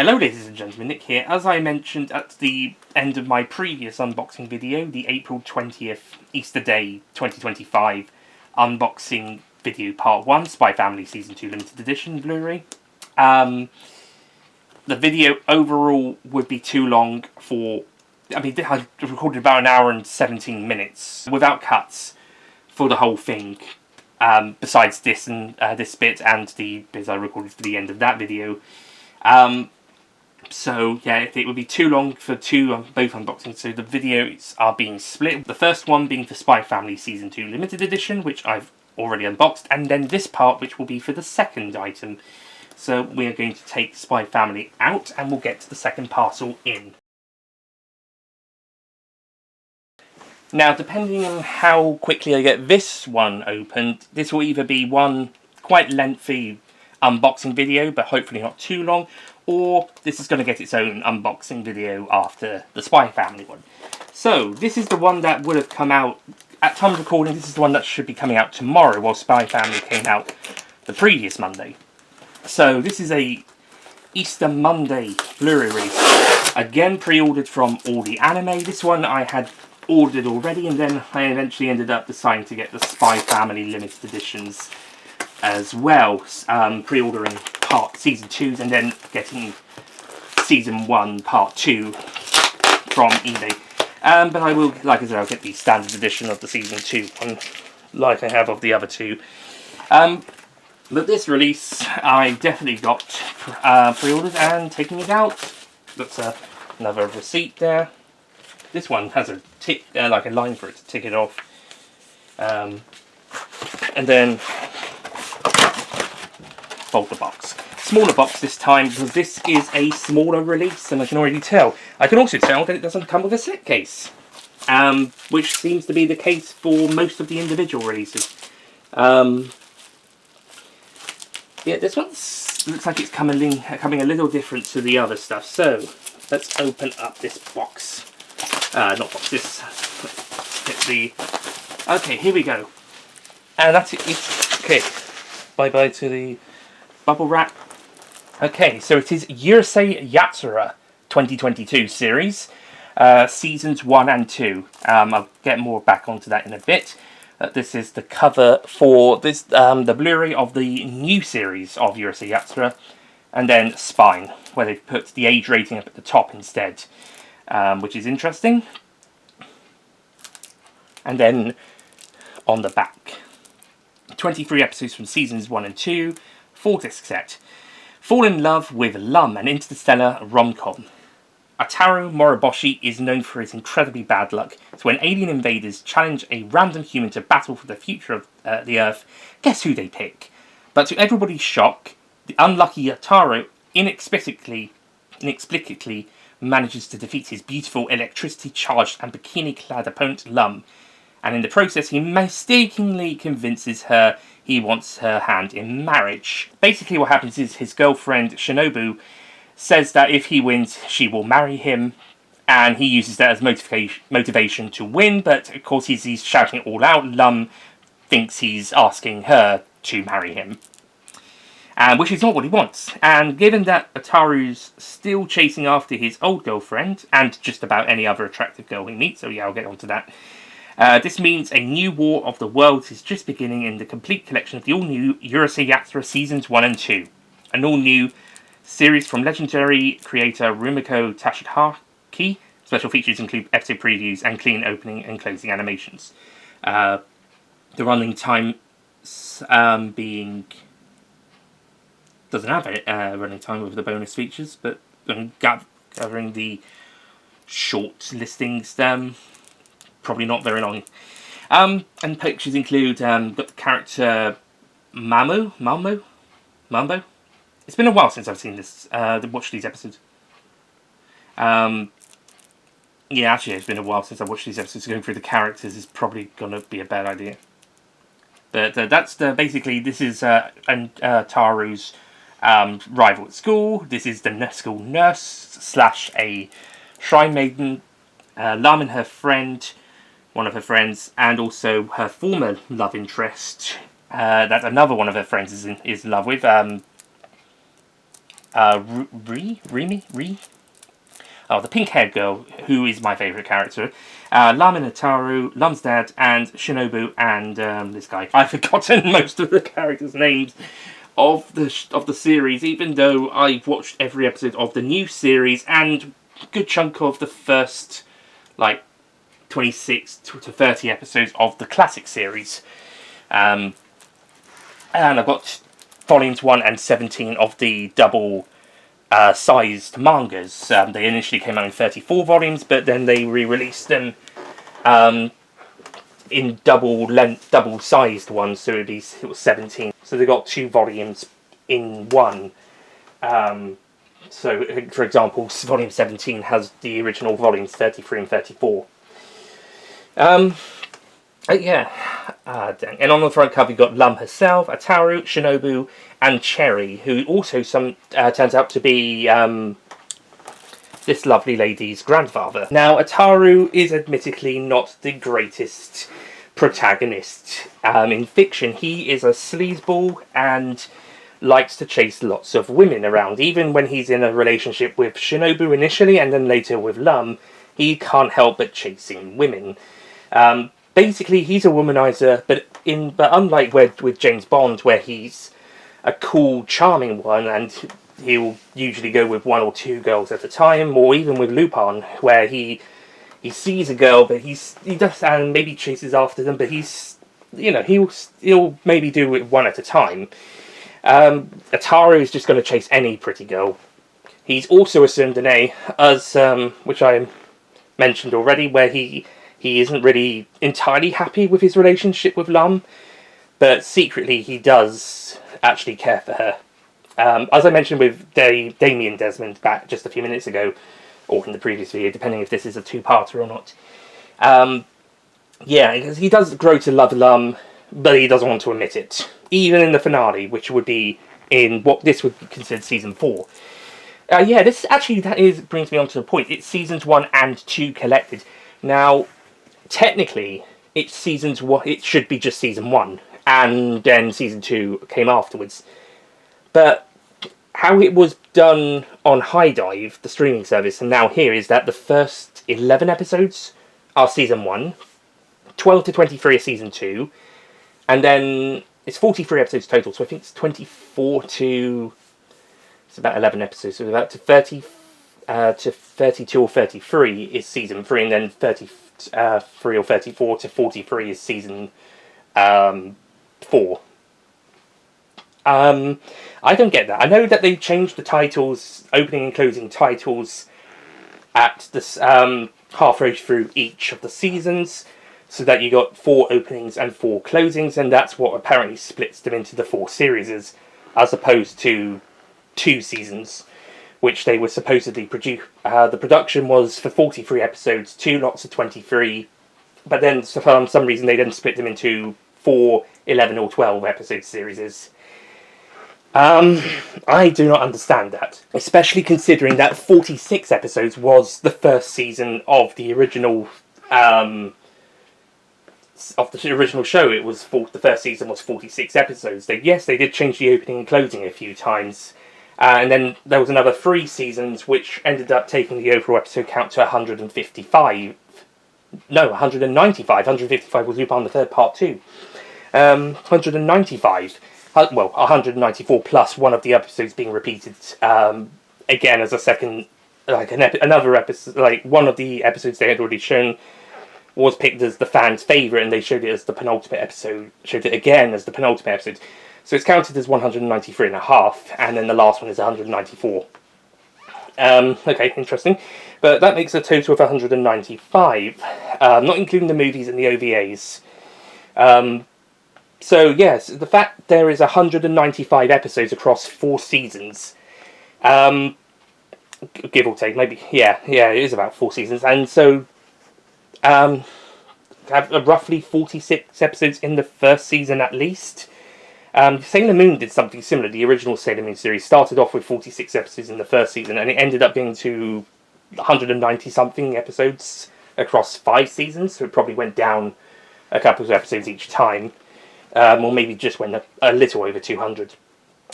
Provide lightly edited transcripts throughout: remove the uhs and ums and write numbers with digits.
Hello ladies and gentlemen, Nick here. As I mentioned at the end of my previous unboxing video, the April 20th, Easter Day 2025 unboxing video part 1, SpyxFamily Season 2 Limited Edition Blu-ray. The video overall would be too long for... I recorded about an hour and 17 minutes without cuts for the whole thing. Besides this and this bit and the bits I recorded for the end of that video. So yeah, it would be too long for both unboxings, so the videos are being split. The first one being for SpyxFamily Season 2 Limited Edition, which I've already unboxed, and then this part, which will be for the second item. So we are going to take SpyxFamily out, and we'll get to the second parcel in. Now, depending on how quickly I get this one opened, this will either be one quite lengthy unboxing video, but hopefully not too long, or this is going to get its own unboxing video after the SpyxFamily one. So, this is the one that would have come out, at time of recording, this is the one that should be coming out tomorrow, while SpyxFamily came out the previous Monday. So, this is a Easter Monday Blu-ray release. Again, pre-ordered from All the Anime. This one I had ordered already, and then I eventually ended up deciding to get the SpyxFamily limited editions as well, pre-ordering Season 2s and then getting Season 1 Part 2 from eBay. But I will, like I said, I'll get the standard edition of the Season 2 one, like I have of the other two. But this release, I definitely got pre-ordered and taking it out. That's another receipt there. This one has a tick, like a line for it to tick it off. And then fold the box. Smaller box this time, because this is a smaller release, and I can already tell. I can also tell that it doesn't come with a set case, which seems to be the case for most of the individual releases. Yeah, this one looks like it's coming a little different to the other stuff. So let's open up this box. Not box. This. Get the. Okay, here we go. And that's it. Okay. Bye bye to the bubble wrap. Okay, so it is Urusei Yatsura 2022 series, seasons 1 and 2. I'll get more back onto that in a bit. This is the cover for this the Blu-ray of the new series of Urusei Yatsura, and then Spine, where they've put the age rating up at the top instead, which is interesting. And then on the back, 23 episodes from seasons 1 and 2, 4-disc set. Fall in love with Lum, an interstellar rom-com. Ataru Moriboshi is known for his incredibly bad luck, so when alien invaders challenge a random human to battle for the future of the Earth, guess who they pick? But to everybody's shock, the unlucky Ataru inexplicably manages to defeat his beautiful electricity-charged and bikini-clad opponent Lum, and in the process he mistakenly convinces her he wants her hand in marriage. Basically what happens is his girlfriend Shinobu says that if he wins she will marry him, and he uses that as motivation to win, but of course he's shouting it all out. Lum thinks he's asking her to marry him, which is not what he wants. And given that Ataru's still chasing after his old girlfriend, and just about any other attractive girl he meets, so yeah, I'll get onto that. This means a new war of the worlds is just beginning in the complete collection of the all-new Urusei Yatsura Seasons 1 and 2. An all-new series from legendary creator Rumiko Tashihaki. Special features include episode previews and clean opening and closing animations. The running time being... doesn't have a running time with the bonus features, but gathering the short listings... probably not very long. And pictures include the character Mambo. It's been a while since I've seen this, watched these episodes. Yeah, actually it's been a while since I watched these episodes. Going through the characters is probably going to be a bad idea. But that's basically, this is Taru's rival at school. This is the school nurse / a shrine maiden. Lum and her friend, one of her friends, and also her former love interest, that another one of her friends is in love with, Rimi? Oh, the pink-haired girl, who is my favourite character. Lam and Ataru, Lum's dad, and Shinobu, and this guy. I've forgotten most of the characters' names of the series, even though I've watched every episode of the new series and a good chunk of the first, 26 to 30 episodes of the classic series. And I've got volumes 1 and 17 of the double sized mangas. They initially came out in 34 volumes, but then they re-released them in double sized ones, so it was 17. So they got 2 volumes in one. So, for example, volume 17 has the original volumes 33 and 34. Yeah. And on the front cover, you've got Lum herself, Ataru, Shinobu, and Cherry, who also turns out to be this lovely lady's grandfather. Now, Ataru is admittedly not the greatest protagonist. In fiction, he is a sleazeball and likes to chase lots of women around. Even when he's in a relationship with Shinobu initially, and then later with Lum, he can't help but chasing women. Basically, he's a womanizer, but unlike with James Bond, where he's a cool, charming one, and he'll usually go with 1 or 2 girls at a time, or even with Lupin, where he sees a girl, but he does, and maybe chases after them, but he'll maybe do it 1 at a time. Ataru is just going to chase any pretty girl. He's also a tsundere, which I mentioned already, where he isn't really entirely happy with his relationship with Lum, but secretly he does actually care for her. As I mentioned with Damien Desmond back just a few minutes ago, or in the previous video, depending if this is a 2-parter or not. Yeah, because he does grow to love Lum, but he doesn't want to admit it. Even in the finale, which would be in what this would be considered season 4. Yeah, this actually brings me on to the point. It's seasons 1 and 2 collected. Now, technically, it should be just season 1, and then season 2 came afterwards. But how it was done on High Dive, the streaming service, and now here, is that the first 11 episodes are season 1, 12 to 23 are season 2, and then it's 43 episodes total, so I think it's 24 to... it's about 11 episodes, so about to 30 to 32 or 33 is season 3, and then 33 or 34 to 43 is season 4. I don't get that. I know that they changed the titles, opening and closing titles, at this halfway through each of the seasons, so that you got 4 openings and 4 closings, and that's what apparently splits them into the 4 series, as opposed to 2 seasons, which they were supposedly produce. The production was for 43 episodes, 2 lots of 23, but then for some reason they then split them into 4, 11 or 12 episode series. I do not understand that, especially considering that 46 episodes was the first season of the original show. It was the first season was 46 episodes. They did change the opening and closing a few times, and then there was another 3 seasons, which ended up taking the overall episode count to 155. No, 195. 155 was Lupin the Third Part 2. 195. Well, 194 plus one of the episodes being repeated again as a second, another episode. Like, one of the episodes they had already shown was picked as the fans' favourite, and they showed it as the penultimate episode. Showed it again as the penultimate episode. So it's counted as 193 and a half, and then the last one is 194. Okay, interesting. But that makes a total of 195, not including the movies and the OVAs. So yes, the fact there is 195 episodes across 4 seasons, give or take, maybe, yeah, it is about 4 seasons, and so have roughly 46 episodes in the first season at least. Sailor Moon did something similar. The original Sailor Moon series started off with 46 episodes in the first season, and it ended up getting to 190-something episodes across 5 seasons, so it probably went down a couple of episodes each time. Or maybe just went a little over 200.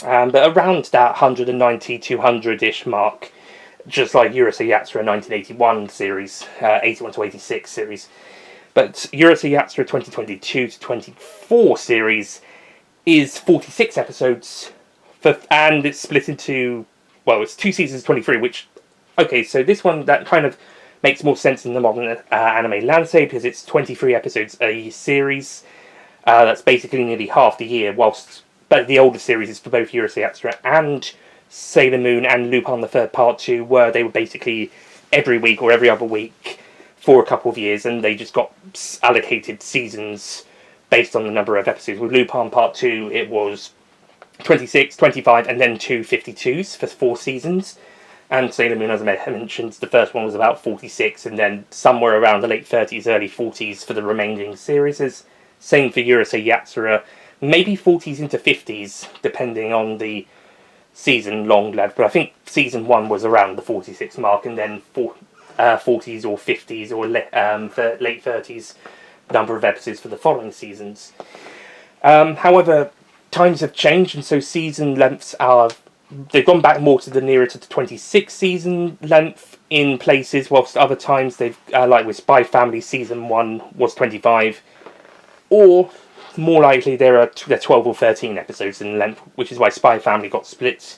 But around that 190, 200-ish mark, just like Urusei Yatsura 1981 series, 81 to 86 series. But Urusei Yatsura 2022 to 24 series is 46 episodes, and it's split into, well, it's 2 seasons 23, which, okay, so this one, that kind of makes more sense in the modern anime landscape, because it's 23 episodes a series. That's basically nearly half the year, but the older series is for both Urusei Yatsura and Sailor Moon and Lupin the Third Part 2, where they were basically every week or every other week for a couple of years, and they just got allocated seasons based on the number of episodes. With Lupin Part 2, it was 26, 25, and then 2 52s for 4 seasons. And Sailor Moon, as I mentioned, the first one was about 46, and then somewhere around the late 30s, early 40s for the remaining series. Same for Urusei Yatsura, maybe 40s into 50s, depending on the season long length. But I think season 1 was around the 46 mark, and then 40s or 50s or late 30s number of episodes for the following seasons. However, times have changed, and so season lengths they've gone back more to the nearer to the 26 season length in places, whilst other times they've, like with SpyxFamily, season 1 was 25, or more likely they're 12 or 13 episodes in length, which is why SpyxFamily got split.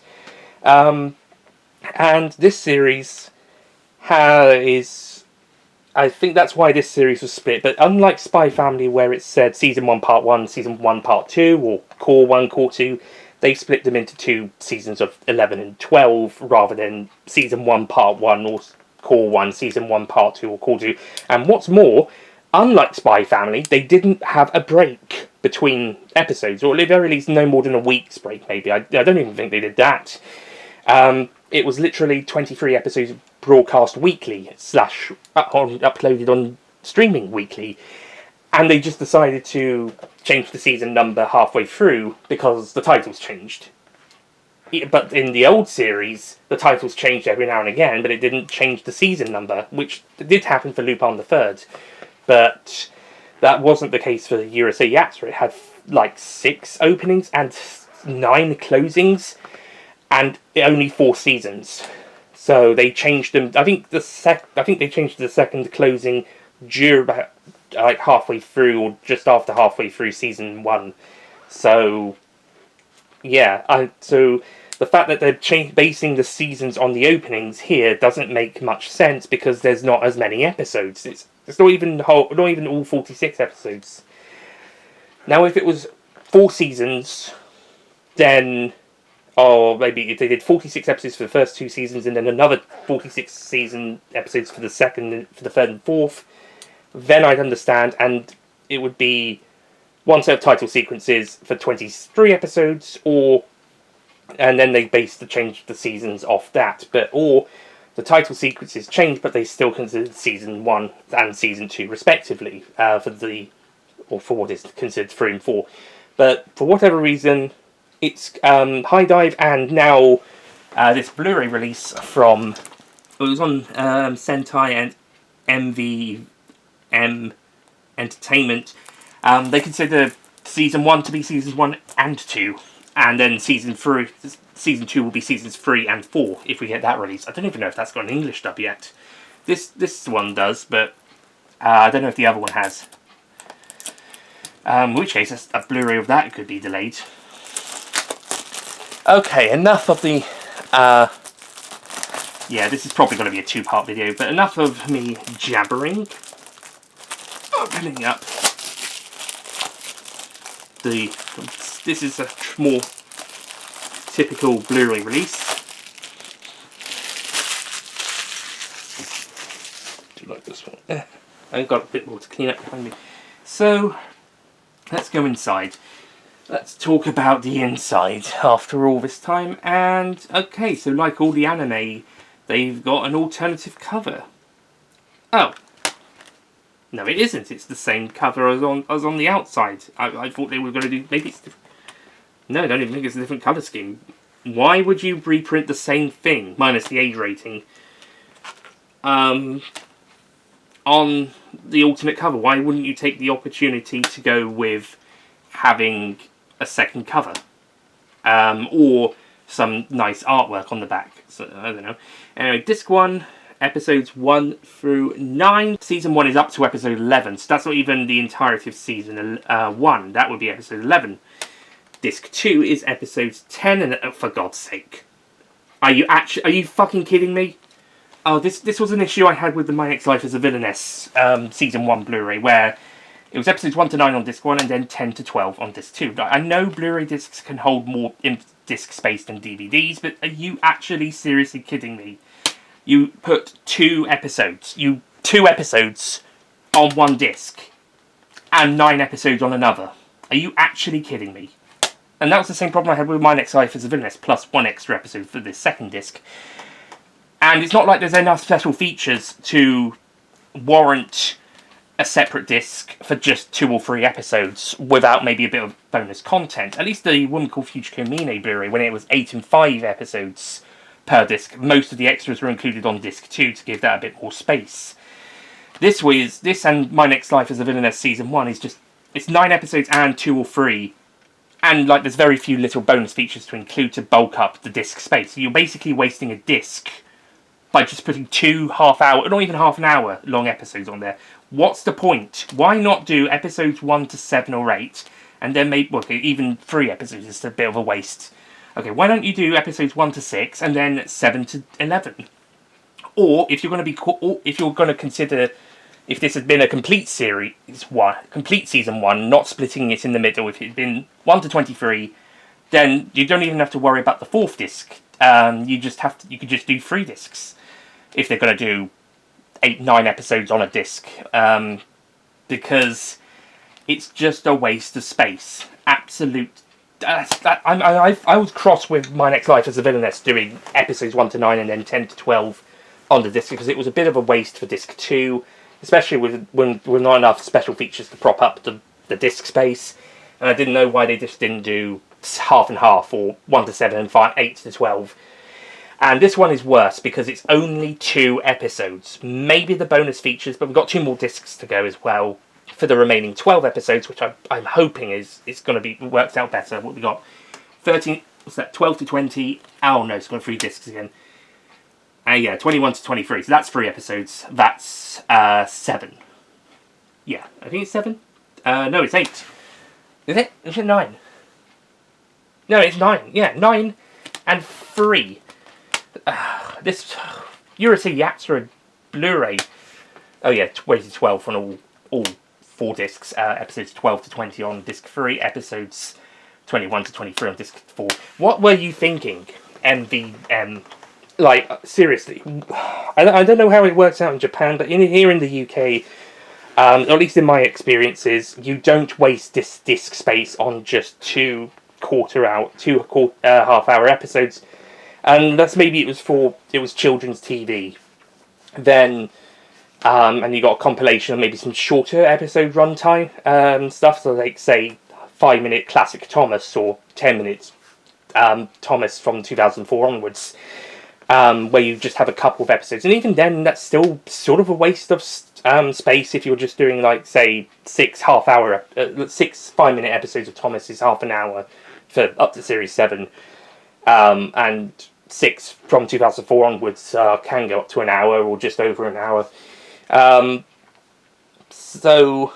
And this series I think that's why this series was split, but unlike SpyxFamily, where it said Season 1 Part 1, Season 1 Part 2, or Core 1, Core 2, they've split them into 2 seasons of 11 and 12, rather than Season 1 Part 1 or Core 1, Season 1 Part 2 or Core 2. And what's more, unlike SpyxFamily, they didn't have a break between episodes, or at the very least no more than a week's break, maybe. I don't even think they did that. It was literally 23 episodes broadcast weekly, uploaded on streaming weekly. And they just decided to change the season number halfway through because the titles changed. But in the old series, the titles changed every now and again, but it didn't change the season number, which did happen for Lupin the Third. But that wasn't the case for Urusei Yatsura. It had like 6 openings and 9 closings, and only 4 seasons. So they changed them. I think they changed the second closing about like halfway through, or just after halfway through season 1. So yeah, so the fact that they're basing the seasons on the openings here doesn't make much sense, because there's not as many episodes. It's not even all 46 episodes. Now, if it was 4 seasons, then, or maybe if they did 46 episodes for the first 2 seasons, and then another 46 season episodes for the second, for the third and fourth, then I'd understand, and it would be one set of title sequences for 23 episodes, and then they change the seasons off that. Or the title sequences change, but they still consider season 1 and season 2 respectively, for what is considered 3 and 4. But for whatever reason, it's High Dive, and now this Blu-ray release from, it was on Sentai and MVM Entertainment. They consider season 1 to be seasons 1 and 2, and then season 2 will be seasons 3 and 4 if we get that release. I don't even know if that's got an English dub yet. This one does, but I don't know if the other one has. In which case, a Blu-ray of that could be delayed. Okay, enough of the... yeah, this is probably going to be a 2-part video, but enough of me jabbering. Opening up this is a more typical Blu-ray release. Do you like this one? I've got a bit more to clean up behind me. So, let's go inside. Let's talk about the inside after all this time. And, okay, so like all the anime, they've got an alternative cover. Oh. No, it isn't. It's the same cover as on the outside. I thought they were going to do... Maybe it's different. No, I don't even think it's a different colour scheme. Why would you reprint the same thing, minus the age rating, on the alternate cover? Why wouldn't you take the opportunity to go with having a second cover? or some nice artwork on the back. So, I don't know. Anyway, disc 1, episodes 1 through 9. Season 1 is up to episode 11, so that's not even the entirety of season 1. That would be episode 11. Disc 2 is episodes 10, and for God's sake. Are you fucking kidding me? Oh, this was an issue I had with the My Next Life as a Villainess season 1 Blu-ray, where it was episodes 1 to 9 on disc 1 and then 10 to 12 on disc 2. I know Blu-ray discs can hold more disc space than DVDs, but are you actually seriously kidding me? You put 2 episodes on one disc and 9 episodes on another. Are you actually kidding me? And that was the same problem I had with My Next Life as a Villainess, plus 1 extra episode for this second disc. And it's not like there's enough special features to warrant a separate disc for just 2 or 3 episodes without maybe a bit of bonus content. At least the Woman Called Fujiko Mine Blu-ray, when it was 8 and 5 episodes per disc, most of the extras were included on disc 2 to give that a bit more space. This and My Next Life as a Villainess season 1 is just, it's 9 episodes and 2 or 3. And like there's very few little bonus features to include to bulk up the disc space. So you're basically wasting a disc by just putting 2 half-hour, not even half an hour long episodes on there. What's the point? Why not do episodes 1 to 7 or 8, and then maybe, well, even 3 episodes is a bit of a waste. Okay, why don't you do episodes 1 to 6, and then 7 to 11? Or, if you're going to consider, if this had been a complete season 1, not splitting it in the middle, if it had been 1 to 23, then you don't even have to worry about the 4th disc. You could just do 3 discs if they're going to do 8-9 episodes on a disc, because it's just a waste of space. Absolute. I was cross with My Next Life as a Villainess doing episodes 1 to 9 and then 10 to 12 on the disc, because it was a bit of a waste for disc 2, especially when not enough special features to prop up the disc space. And I didn't know why they just didn't do half and half, or 1 to 7 and 8 to 12. And this one is worse because it's only 2 episodes. Maybe the bonus features, but we've got 2 more discs to go as well for the remaining 12 episodes, which I'm hoping is going to be works out better. What we got? 13. What's that? 12 to 20. Oh no, it's got 3 discs again. Yeah, 21 to 23. So that's 3 episodes. That's 7. Yeah, I think it's 7. No, it's 8. Is it? Is it 9? No, it's 9. Yeah, 9 and 3. This Urusei Yatsura Blu-ray. Oh yeah, weighted 12 on all 4 discs. Episodes 12 to 20 on disc 3. Episodes 21 to 23 on disc 4. What were you thinking, MVM? Like, seriously. I don't know how it works out in Japan, but here in the UK, at least in my experiences, you don't waste this disc space on just 2 half-hour episodes. Unless maybe it was children's TV. Then, and you got a compilation of maybe some shorter episode runtime stuff, so like, say, 5-minute classic Thomas, or 10 minutes Thomas from 2004 onwards, where you just have a couple of episodes. And even then, that's still sort of a waste of space if you're just doing, like, say, 6 5-minute episodes of Thomas is half an hour for up to Series 7. And 6 from 2004 onwards can go up to an hour or just over an hour. So,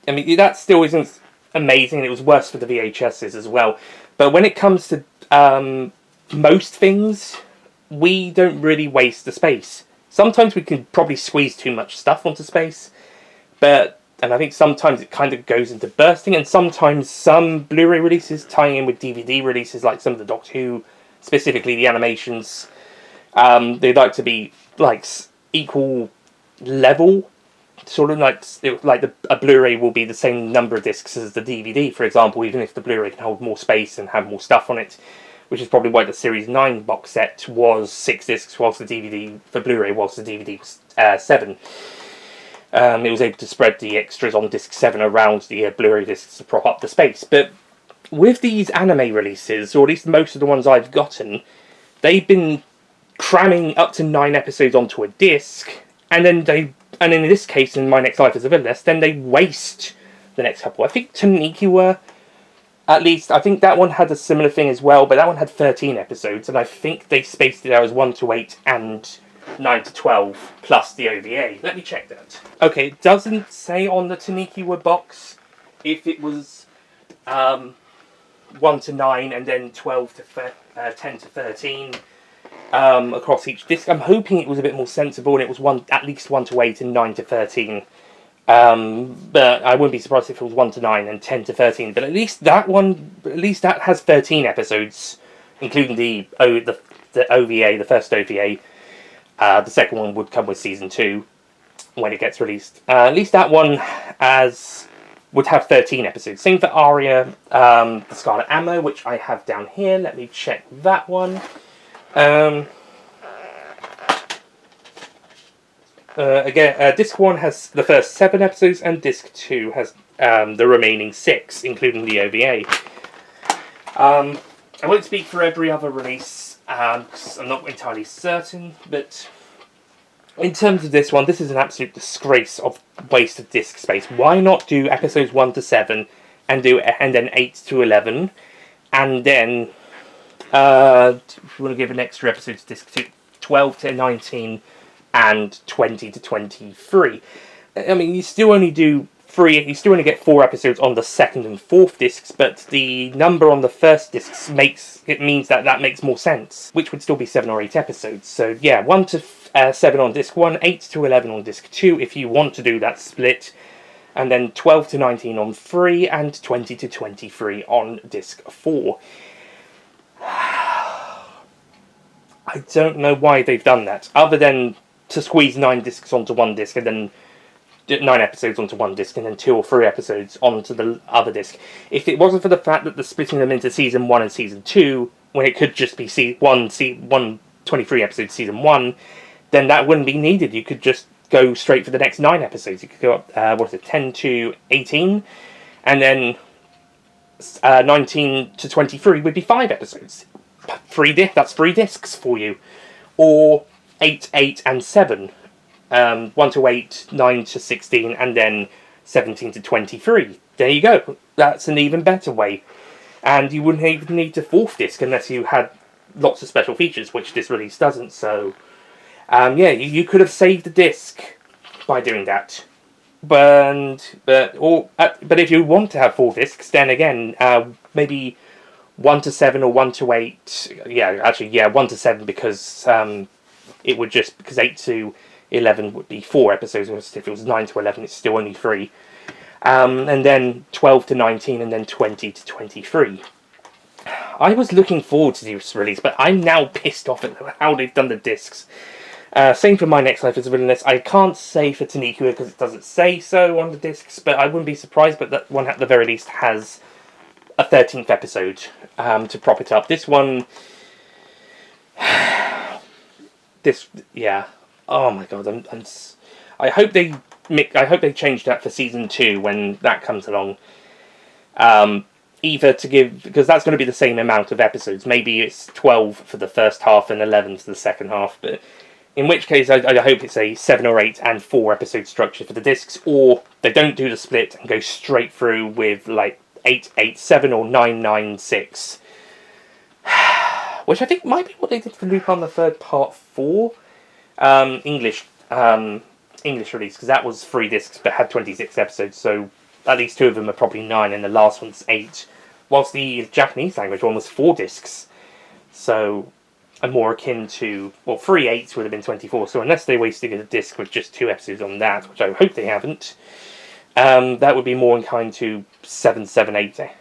I mean, that still isn't amazing. It was worse for the VHSs as well. But when it comes to most things, we don't really waste the space. Sometimes we can probably squeeze too much stuff onto space, and I think sometimes it kind of goes into bursting, and sometimes some Blu-ray releases tying in with DVD releases, like some of the Doctor Who, specifically the animations, they like to be like equal level, sort of like a Blu-ray will be the same number of discs as the DVD, for example, even if the Blu-ray can hold more space and have more stuff on it, which is probably why the Series 9 box set was 6 discs, whilst the DVD for Blu-ray was 7. It was able to spread the extras on disc 7 around the Blu-ray discs to prop up the space. But with these anime releases, or at least most of the ones I've gotten, they've been cramming up to 9 episodes onto a disc, and in this case, in My Next Life as a Villainess, then they waste the next couple. I think Tanikiwa At least, I think that one had a similar thing as well, but that one had 13 episodes, and I think they spaced it out as 1 to 8 and 9 to 12, plus the OVA. Let me check that. Okay, it doesn't say on the Tanikiwa box if it was 1 to 9 and then 12 to 10 to 13 across each disc. I'm hoping it was a bit more sensible and it was at least 1 to 8 and 9 to 13. But I wouldn't be surprised if it was 1 to 9 and 10 to 13. But at least that has 13 episodes, including the OVA, the first OVA. The second one would come with season 2 when it gets released. At least that one would have 13 episodes. Same for Aria, the Scarlet Ammo, which I have down here. Let me check that one. Again, disc 1 has the first 7 episodes, and disc 2 has the remaining 6, including the OVA. I won't speak for every other release, because I'm not entirely certain, but in terms of this one, this is an absolute disgrace of waste of disc space. Why not do episodes 1 to 7 and then 8 to 11, and then if you want to give an extra episode to disc 2, 12 to 19 and 20 to 23. I mean, you still only get 4 episodes on the second and fourth discs, but the number on the first discs means that makes more sense, which would still be 7 or 8 episodes. So yeah, 1 to 7 on disc 1, 8 to 11 on disc 2, if you want to do that split, and then 12 to 19 on 3, and 20 to 23 on disc 4. I don't know why they've done that, other than to squeeze 9 discs onto one disc, and then 9 episodes onto one disc, and then 2 or 3 episodes onto the other disc. If it wasn't for the fact that they're splitting them into season 1 and season 2, when it could just be 23 episodes season 1, then that wouldn't be needed. You could just go straight for the next 9 episodes. You could go up, 10 to 18, and then 19 to 23 would be 5 episodes. That's 3 discs for you. Or 8, 8, and 7. 1 to 8, 9 to 16, and then 17 to 23. There you go. That's an even better way. And you wouldn't even need a 4th disc unless you had lots of special features, which this release doesn't. So, yeah, you could have saved the disc by doing that. But if you want to have 4 discs, then again, maybe 1 to 7 or 1 to 8. Yeah, actually, 1 to 7 because because 8 to 11 would be 4 episodes, whereas if it was 9 to 11, it's still only 3. And then 12 to 19, and then 20 to 23. I was looking forward to this release, but I'm now pissed off at how they've done the discs. Same for My Next Life as a Villainess. I can't say for Tanikiwa because it doesn't say so on the discs, but I wouldn't be surprised, but that one at the very least has a 13th episode to prop it up. This one... Oh my god, I hope they change that for season 2 when that comes along. Either to give, because that's going to be the same amount of episodes. Maybe it's 12 for the first half and 11 for the second half. But in which case, I hope it's a 7 or 8 and 4 episode structure for the discs, or they don't do the split and go straight through with like 8, 8, 7 or 9, 9, 6. Which I think might be what they did for Lupin the Third Part 4. English release, because that was 3 discs but had 26 episodes, so at least 2 of them are probably 9 and the last one's 8, whilst the Japanese language one was 4 discs, so I'm more akin to, 3 8s would have been 24, so unless they wasted a disc with just 2 episodes on that, which I hope they haven't, that would be more inclined to 7, 7, 8.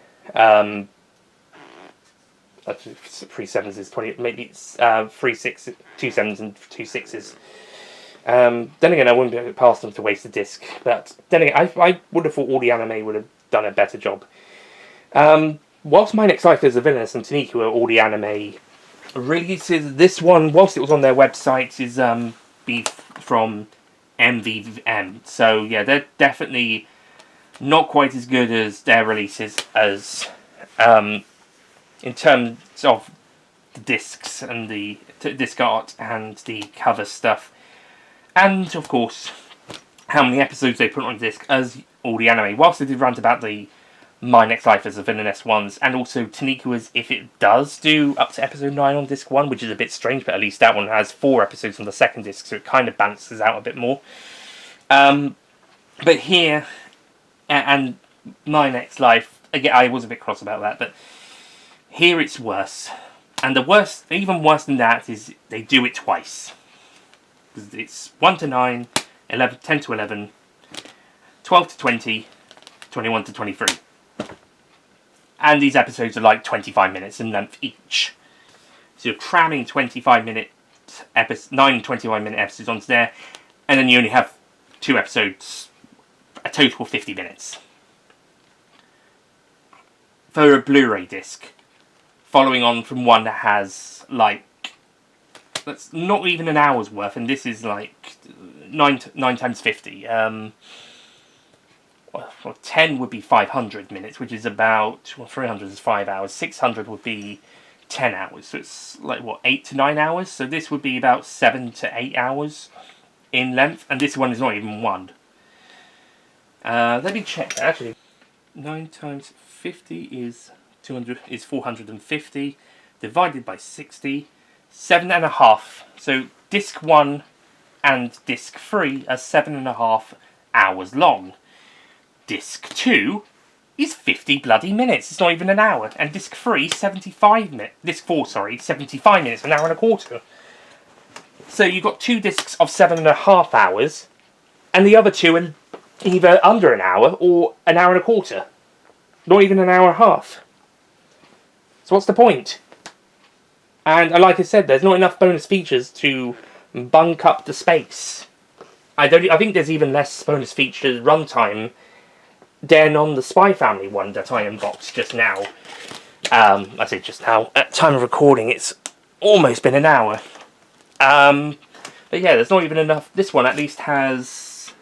3 7s is 20, maybe it's 3 6, 2 7s and 2 6s. Then again, I wouldn't be able to pass them to waste a disc, but then again, I would have thought all the anime would have done a better job. Whilst My Next Life is a Villainous and Tanikiwa, all the anime releases, this one, whilst it was on their website, is from MVM. So yeah, they're definitely not quite as good as their releases as in terms of the discs and the disc art and the cover stuff, and of course how many episodes they put on disc as all the anime. Whilst they did rant about the My Next Life as the villainess ones, and also Tanikua's if it does do up to episode 9 on disc 1, which is a bit strange, but at least that one has 4 episodes on the second disc, so it kind of balances out a bit more. But here, and My Next Life, again, I was a bit cross about that, but here it's worse. And the worst, even worse than that, is they do it twice. It's 1 to 9, 11, 10 to 11, 12 to 20, 21 to 23. And these episodes are like 25 minutes in length each. So you're cramming 9 25-minute episodes onto there, and then you only have 2 episodes, a total of 50 minutes. For a Blu-ray disc, following on from one that has like, that's not even an hour's worth, and this is like 9 times 50. Well, 10 would be 500 minutes, which is about, well, 300 is 5 hours. 600 would be 10 hours. So it's like, what, 8 to 9 hours? So this would be about 7 to 8 hours in length. And this one is not even 1. Let me check that, actually. 9 times 50 is 450. Divided by 60. 7.5. So disc 1 and disc 3 are 7.5 hours long. Disc 2 is 50 bloody minutes. It's not even an hour. And disc 3, 75 minutes. Disc 4, sorry, 75 minutes, an hour and a quarter. So you've got 2 discs of 7.5 hours, and the other 2 are either under an hour or an hour and a quarter. Not even an hour and a half. So what's the point? And like I said, there's not enough bonus features to bunk up the space. I think there's even less bonus features runtime than on the SpyxFamily one that I unboxed just now. I say just now. At time of recording, it's almost been an hour. But yeah, there's not even enough. This one at least has...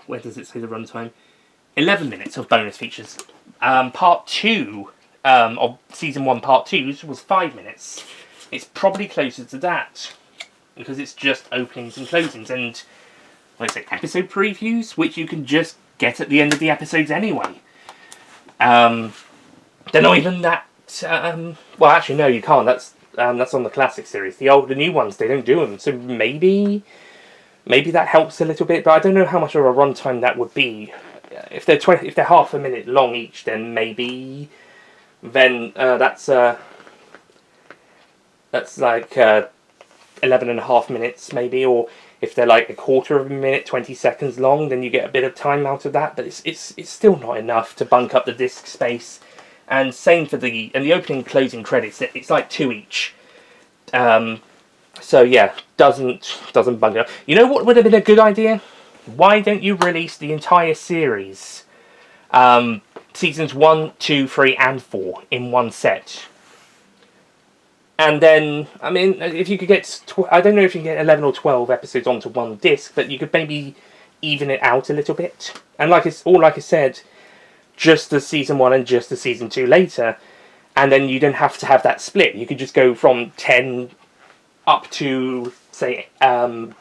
Where does it say the runtime? 11 minutes of bonus features. Part 2 of Season 1 Part 2 was 5 minutes. It's probably closer to that, because it's just openings and closings, and let's say episode previews, which you can just get at the end of the episodes anyway. They're not even that. Well, actually, no, you can't. That's on the classic series. The new ones, they don't do them. So maybe that helps a little bit, but I don't know how much of a runtime that would be. If they're half a minute long each, then maybe that's like 11.5 minutes, maybe, or if they're like a quarter of a minute, 20 seconds long, then you get a bit of time out of that, but it's still not enough to bunk up the disc space. And same for the opening and closing credits, it's like 2 each. So yeah, doesn't bunk it up. You know what would have been a good idea? Why don't you release the entire series, seasons 1, 2, 3, and 4 in one set? And then, I mean, if you could get, I don't know if you can get 11 or 12 episodes onto one disc, but you could maybe even it out a little bit. And like I said, just the season 1 and just the season 2 later, and then you don't have to have that split. You could just go from 10 up to, say, if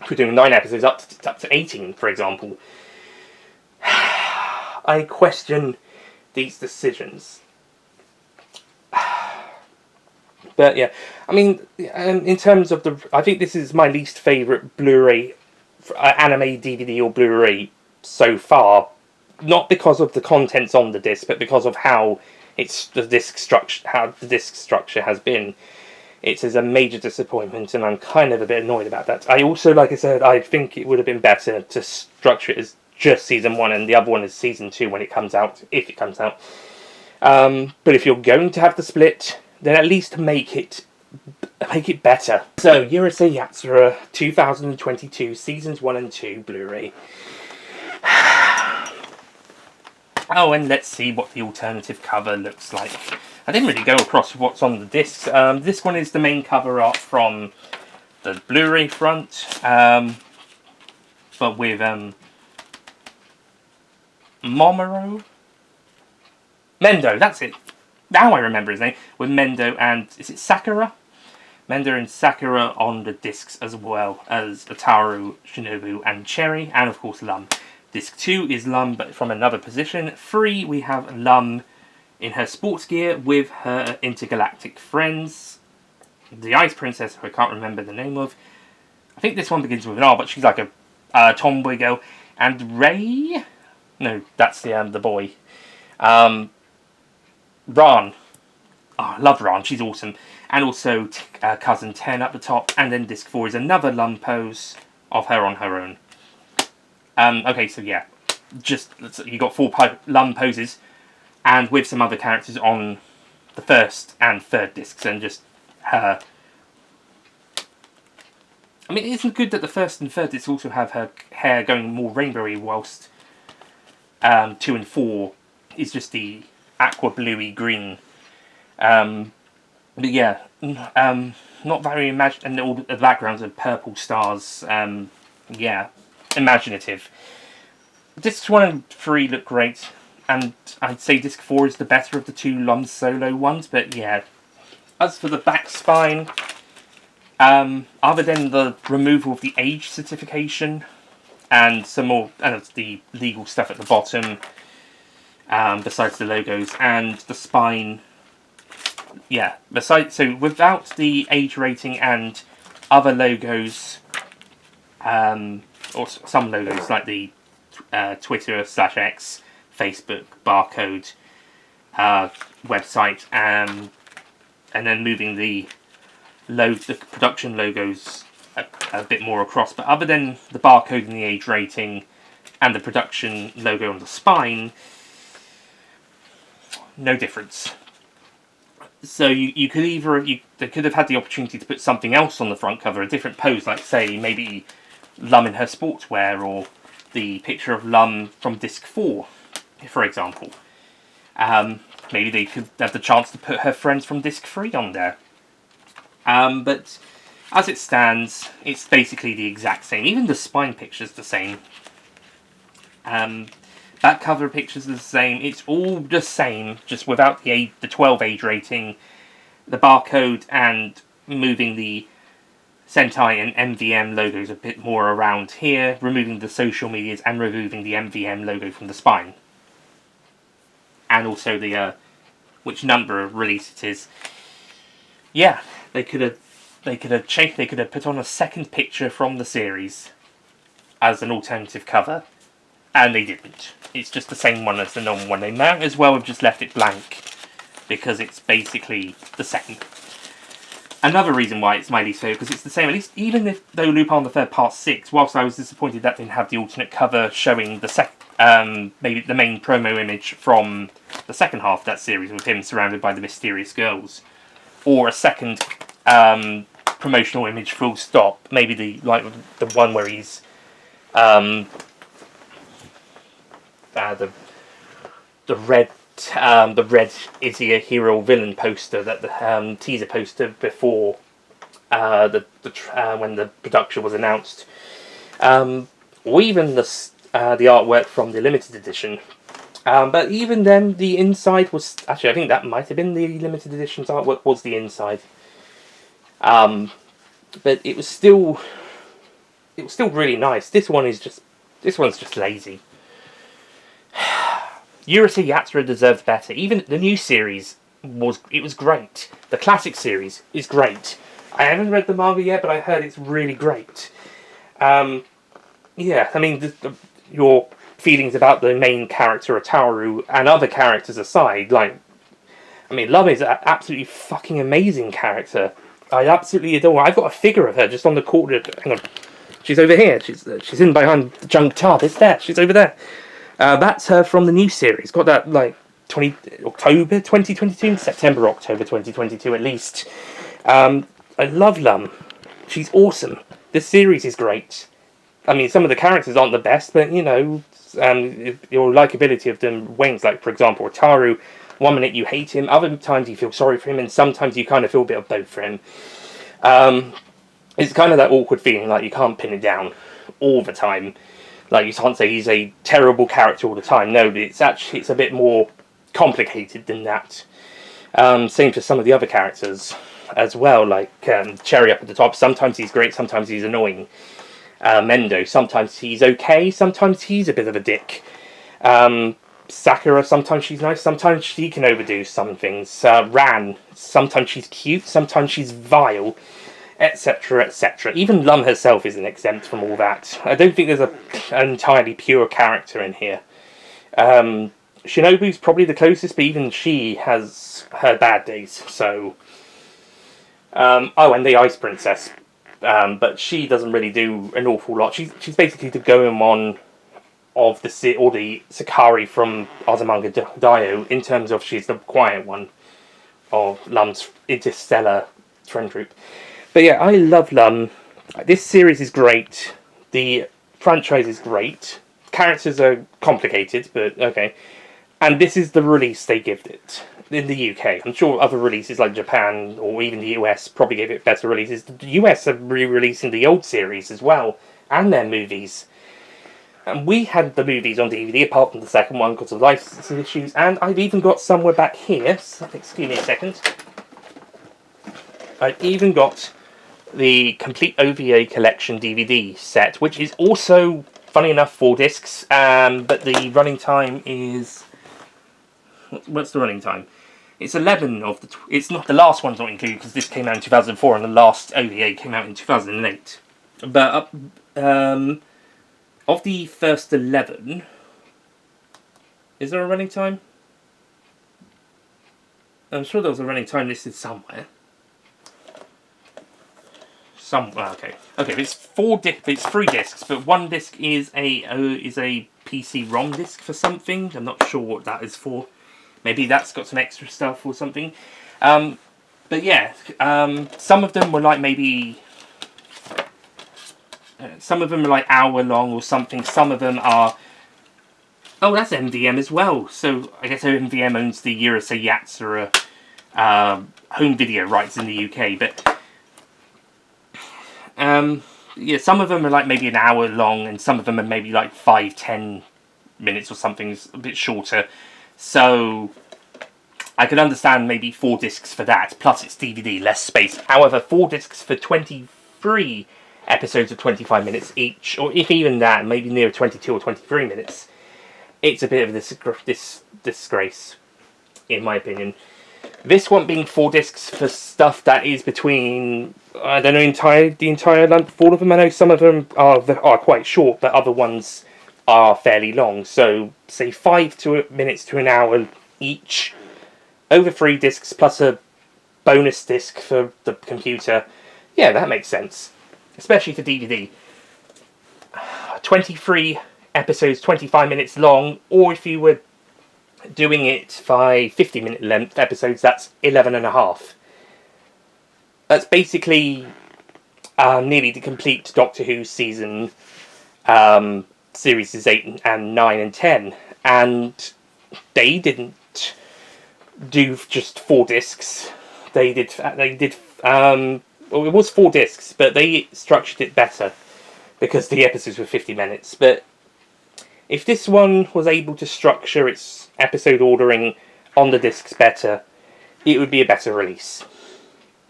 we're doing 9 episodes, up to 18, for example. I question these decisions. But yeah, I mean, in terms of I think this is my least favourite Blu-ray, anime DVD or Blu-ray so far. Not because of the contents on the disc, but because of how the disc structure has been. It is a major disappointment, and I'm kind of a bit annoyed about that. I also, like I said, I think it would have been better to structure it as just season 1, and the other one is season 2 when it comes out, if it comes out. But if you're going to have the split, then at least make it better. So, Urusei Yatsura 2022 Seasons 1 and 2 Blu-ray. Oh, and let's see what the alternative cover looks like. I didn't really go across what's on the discs. This one is the main cover art from the Blu-ray front, but with Mendo, that's it. Now I remember his name. With Mendo and, is it Sakura? Mender and Sakura on the discs, as well as Ataru, Shinobu, and Cherry, and of course Lum. Disc 2 is Lum, but from another position. 3, we have Lum in her sports gear with her intergalactic friends. The Ice Princess, who I can't remember the name of. I think this one begins with an R, but she's like a tomboy girl. And Ray? No, that's the boy. Ran. Oh, I love Ran, she's awesome. And also Cousin 10 at the top. And then disc 4 is another Lum pose of her on her own. Okay, so yeah. You got 4 Lum poses. And with some other characters on the first and third discs. And just her. I mean, isn't it good that the first and third discs also have her hair going more rainbowy, whilst 2 and 4 is just the aqua bluey green. But yeah, not very and all the backgrounds are purple stars. Yeah, imaginative. Discs 1 and 3 look great, and I'd say disc 4 is the better of the 2 Lum solo ones. But yeah, as for the back spine, other than the removal of the age certification and some more the legal stuff at the bottom, besides the logos and the spine. Yeah, so without the age rating and other logos, or some logos like the Twitter/X, Facebook, barcode, website, and then moving the production logos a bit more across. But other than the barcode and the age rating and the production logo on the spine, no difference. So you could they could have had the opportunity to put something else on the front cover, a different pose, like say maybe Lum in her sportswear, or the picture of Lum from disc 4, for example. Maybe they could have the chance to put her friends from disc 3 on there. But as it stands, it's basically the exact same. Even the spine picture's the same. Back cover pictures are the same. It's all the same, just without the 12 age rating, the barcode, and moving the Sentai and MVM logos a bit more around here, removing the social medias and removing the MVM logo from the spine. And also the which number of release it is. Yeah, they could have put on a second picture from the series as an alternative cover, and they didn't. It's just the same one as the normal one. They might as well have just left it blank, because it's basically the same. Another reason why it's my least favourite, because it's the same, at least even though Lupin the Third Part 6, whilst I was disappointed that didn't have the alternate cover showing the maybe the main promo image from the second half of that series with him surrounded by the mysterious girls, or a second promotional image full stop, maybe the one where he's the red is he a hero or villain poster, that the teaser poster before when the production was announced, or even the artwork from the limited edition. But even then, the inside was actually, I think that might have been the limited edition's artwork, was the inside. But it was still really nice. This one's just lazy. Urusei Yatsura deserved better. Even the new series was great. The classic series is great. I haven't read the manga yet, but I heard it's really great. Yeah, I mean, your feelings about the main character Ataru and other characters aside, like, I mean, Lum is an absolutely fucking amazing character. I absolutely adore her. I've got a figure of her just on the corner. Hang on, she's over here. She's in behind the junk TARDIS there. She's over there. That's her from the new series. Got that like October 2022, September, October 2022 at least. I love Lum. She's awesome. This series is great. I mean, some of the characters aren't the best, but you know, your likability of them wanes. Like, for example, Ataru. One minute you hate him, other times you feel sorry for him, and sometimes you kind of feel a bit of both for him. It's kind of that awkward feeling, like you can't pin it down all the time. Like, you can't say he's a terrible character all the time. No, it's a bit more complicated than that. Same for some of the other characters. as well, like cherry up at the top. Sometimes he's great, sometimes he's annoying. Mendo, sometimes he's okay, sometimes he's a bit of a dick. Sakura, sometimes she's nice, sometimes she can overdo some things. Ran, sometimes she's cute, sometimes she's vile, etc, etc. Even Lum herself isn't exempt from all that. I don't think there's an entirely pure character in here. Shinobu's probably the closest, but even she has her bad days, so... oh, and the Ice Princess. But she doesn't really do an awful lot. She's basically the Goemon of the Sakari from Azumanga Daioh, in terms of she's the quiet one of Lum's interstellar friend group. But yeah, I love Lum. This series is great. The franchise is great. Characters are complicated, but okay. And this is the release they give it in the UK. I'm sure other releases like Japan or even the US probably gave it better releases. The US are re-releasing the old series as well, and their movies. And we had the movies on DVD, apart from the second one because of licensing issues, and I've even got somewhere back here, so excuse me a second. I've even got the complete OVA collection DVD set, which is also, funny enough, 4 discs, but the running time is... What's the running time? It's 11 of the... It's not... The last one's not included because this came out in 2004 and the last OVA came out in 2008. But of the first 11... Is there a running time? I'm sure there was a running time listed somewhere. Okay. Okay, it's 3 discs, but 1 disc is a PC ROM disc for something. I'm not sure what that is for. Maybe that's got some extra stuff or something. But yeah, some of them were like maybe... some of them are like hour long or something. Some of them are... Oh, that's MVM as well. So I guess MVM owns the Urusei Yatsura home video rights in the UK. But yeah, some of them are like maybe an hour long, and some of them are maybe like 5-10 minutes or something, a bit shorter. So I could understand maybe 4 discs for that, plus it's DVD, less space. However, 4 discs for 23 episodes of 25 minutes each, or if even that, maybe near 22 or 23 minutes, it's a bit of a disgrace, in my opinion. This one being 4 discs for stuff that is between, I don't know, the entire length of all of them. I know some of them are quite short, but other ones are fairly long. So, say 5 minutes to an hour each, over 3 discs plus a bonus disc for the computer. Yeah, that makes sense, especially for DVD. 23 episodes, 25 minutes long, or if you were doing it by 50-minute length episodes, that's 11.5. That's basically nearly the complete Doctor Who season, series 8 and 9 and 10, and they didn't do just 4 discs. They did well, it was 4 discs, but they structured it better because the episodes were 50 minutes. But if this one was able to structure its episode ordering on the discs better, it would be a better release.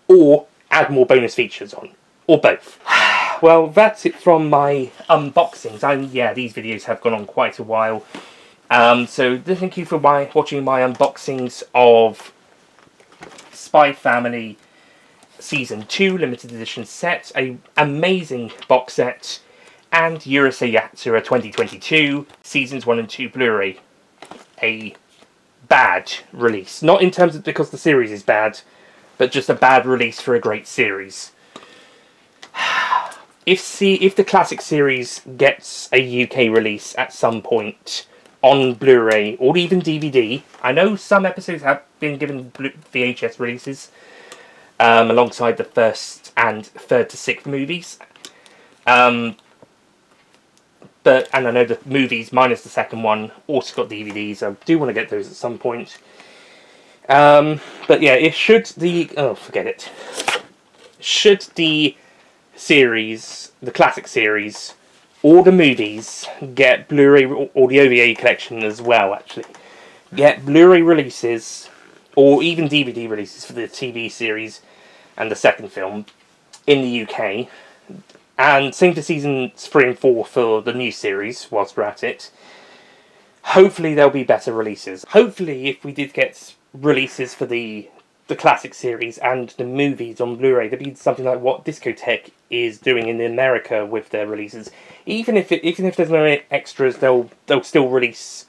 Or add more bonus features on. Or both. Well, that's it from my unboxings. Yeah, these videos have gone on quite a while. So thank you for watching my unboxings of SpyxFamily Season 2 Limited Edition set. An amazing box set. And Urusei Yatsura 2022 Seasons 1 and 2 Blu-ray. A bad release. Not in terms of because the series is bad, but just a bad release for a great series. If the classic series gets a UK release at some point on Blu-ray or even DVD, I know some episodes have been given VHS releases alongside the 1st and 3rd to 6th movies. And I know the movies, minus the second one, also got DVDs. I do want to get those at some point. But yeah, forget it. Should the series, the classic series, or the movies get Blu-ray, or the OVA collection as well, actually, get Blu-ray releases, or even DVD releases for the TV series, and the second film in the UK. And same for seasons 3 and 4 for the new series, whilst we're at it. Hopefully there'll be better releases. Hopefully, if we did get releases for the classic series and the movies on Blu-ray, there'd be something like what Discotheque is doing in America with their releases. Even if there's no extras, they'll still release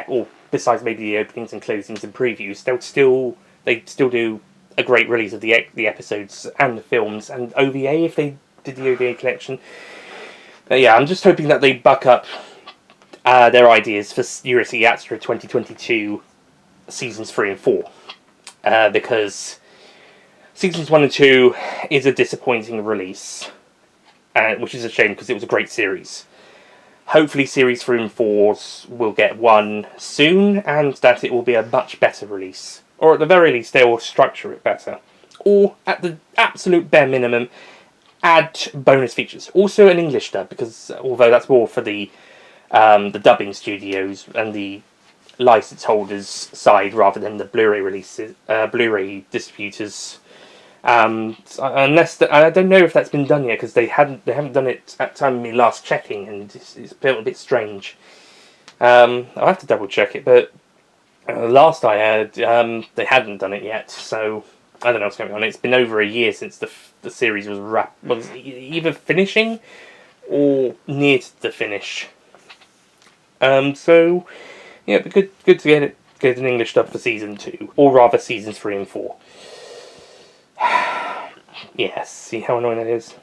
or besides maybe the openings and closings and previews, they'd still do a great release of the episodes and the films and OVA if they did the OVA collection. But yeah, I'm just hoping that they buck up their ideas for Urusei Yatsura 2022 seasons 3 and 4. Because seasons 1 and 2 is a disappointing release, which is a shame because it was a great series. Hopefully series 3 and 4 will get one soon, and that it will be a much better release. Or at the very least, they will structure it better. Or, at the absolute bare minimum, add bonus features. Also an English dub, because although that's more for the dubbing studios and the license holders side rather than the Blu-ray releases, Blu-ray distributors. Unless I don't know if that's been done yet because they haven't done it at the time of me last checking, and it's a bit strange. I'll have to double check it, but last I heard they hadn't done it yet, so I don't know what's going on. It's been over a year since the series was either finishing or near to the finish. So yeah, it'd be good to get an English dub for season 2, or rather seasons 3 and 4. Yes, see how annoying that is.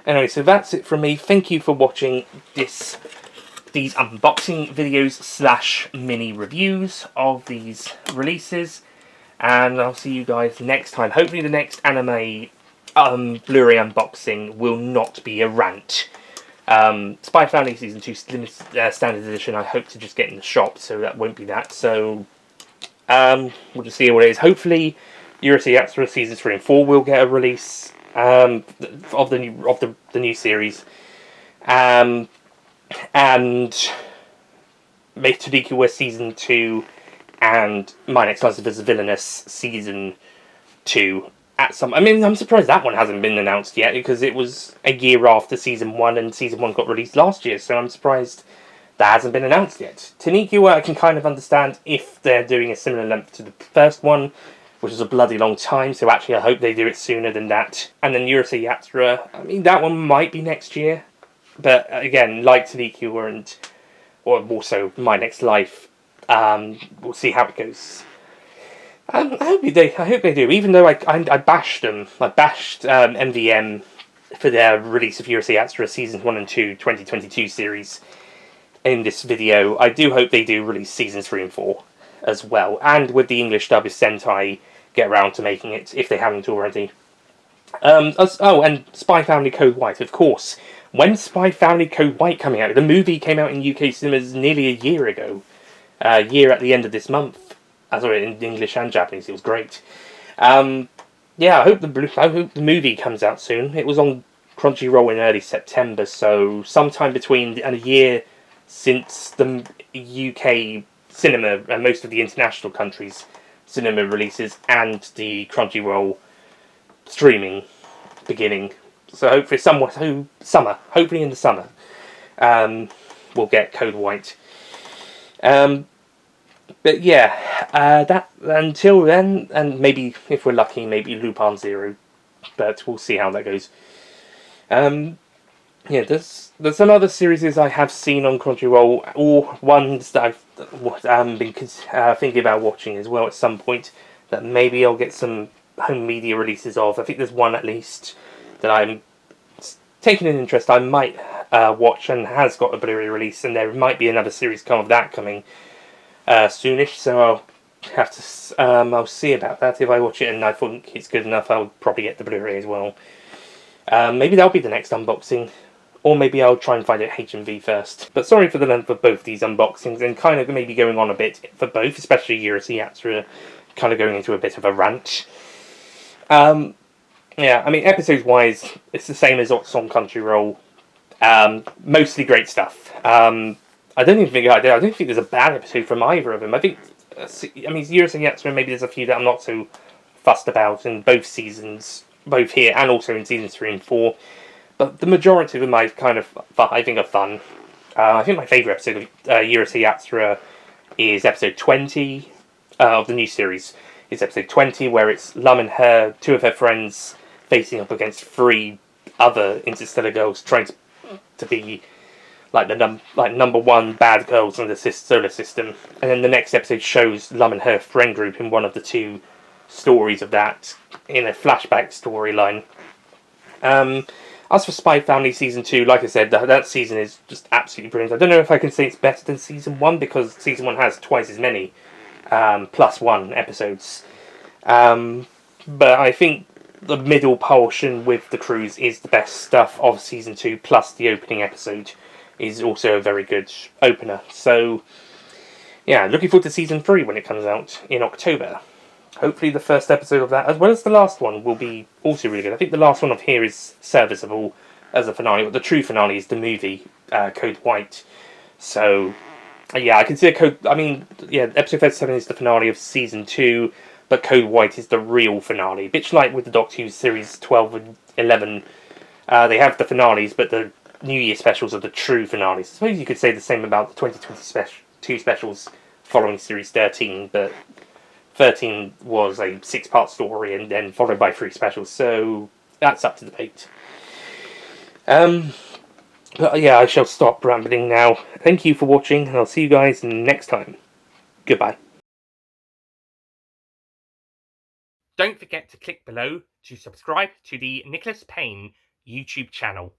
Anyway, so that's it from me. Thank you for watching these unboxing videos / mini reviews of these releases, and I'll see you guys next time. Hopefully the next anime Blu-ray unboxing will not be a rant. SpyxFamily Season 2 Standard Edition I hope to just get in the shop, so that won't be that. So we'll just see what it is. Hopefully Urusei Yatsura Seasons 3 and 4 will get a release of the new series. And Make Tadiki Season 2 and My Next Life as a Villainess Season 2 I'm surprised that one hasn't been announced yet, because it was a year after Season 1, and Season 1 got released last year, so I'm surprised that hasn't been announced yet. Tanikiwa I can kind of understand if they're doing a similar length to the first one, which is a bloody long time, so actually I hope they do it sooner than that. And then Urusei Yatsura, that one might be next year, but again, like Tanikiwa or also My Next Life, we'll see how it goes. I hope they do. Even though I bashed them, I bashed MVM for their release of Urusei Yatsura Seasons 1 and 2 2022 series in this video. I do hope they do release Seasons 3 and 4 as well. And with the English dub, if Sentai get around to making it, if they haven't already. And SpyxFamily Code White, of course. When's SpyxFamily Code White coming out? The movie came out in UK cinemas nearly a year ago. A year at the end of this month. Sorry, in English and Japanese, it was great. Yeah, I hope the movie comes out soon. It was on Crunchyroll in early September, so sometime between a year since the UK cinema and most of the international countries' cinema releases and the Crunchyroll streaming beginning. So hopefully hopefully in the summer, we'll get Code White. But yeah, that until then, and maybe if we're lucky, maybe Lupin Zero, but we'll see how that goes. Yeah, there's some other series I have seen on Crunchyroll, or ones that I've been thinking about watching as well at some point, that maybe I'll get some home media releases of. I think there's one at least that I'm taking an interest. I might watch, and has got a Blu-ray release, and there might be another series of that coming soonish, so I'll have to I'll see about that. If I watch it and I think it's good enough, I'll probably get the Blu-ray as well. Maybe that'll be the next unboxing, or maybe I'll try and find it HMV first. But sorry for the length of both these unboxings, and kind of maybe going on a bit for both, especially Urusei Yatsura, kind of going into a bit of a rant. Yeah, episodes wise, it's the same as what's on Crunchyroll. Mostly great stuff. I don't think there's a bad episode from either of them. I think Urusei Yatsura, maybe there's a few that I'm not so fussed about in both seasons, both here and also in seasons 3 and 4. But the majority of them I think are fun. I think my favourite episode of Urusei Yatsura is episode 20 of the new series. It's episode 20, where it's Lum and two of her friends, facing up against 3 other interstellar girls, trying to be like number 1 bad girls in the solar system. And then the next episode shows Lum and her friend group in one of the 2 stories of that, in a flashback storyline. As for *SpyxFamily Season 2, like I said, that season is just absolutely brilliant. I don't know if I can say it's better than Season 1, because Season 1 has twice as many +1 episodes. But I think the middle portion with the cruise is the best stuff of Season 2, plus the opening episode is also a very good opener. So, yeah, looking forward to Season 3 when it comes out in October. Hopefully the first episode of that, as well as the last one, will be also really good. I think the last one of here is serviceable as a finale, but the true finale is the movie, Code White. So, yeah, I consider episode 37 is the finale of Season 2, but Code White is the real finale. A bit like with the Doctor Who series 12 and 11, they have the finales, but the New Year specials are the true finales. I suppose you could say the same about the 2022 specials following series 13, but 13 was a 6-part story and then followed by 3 specials, so that's up to debate. But yeah, I shall stop rambling now. Thank you for watching, and I'll see you guys next time. Goodbye. Don't forget to click below to subscribe to the Nicholas Payne YouTube channel.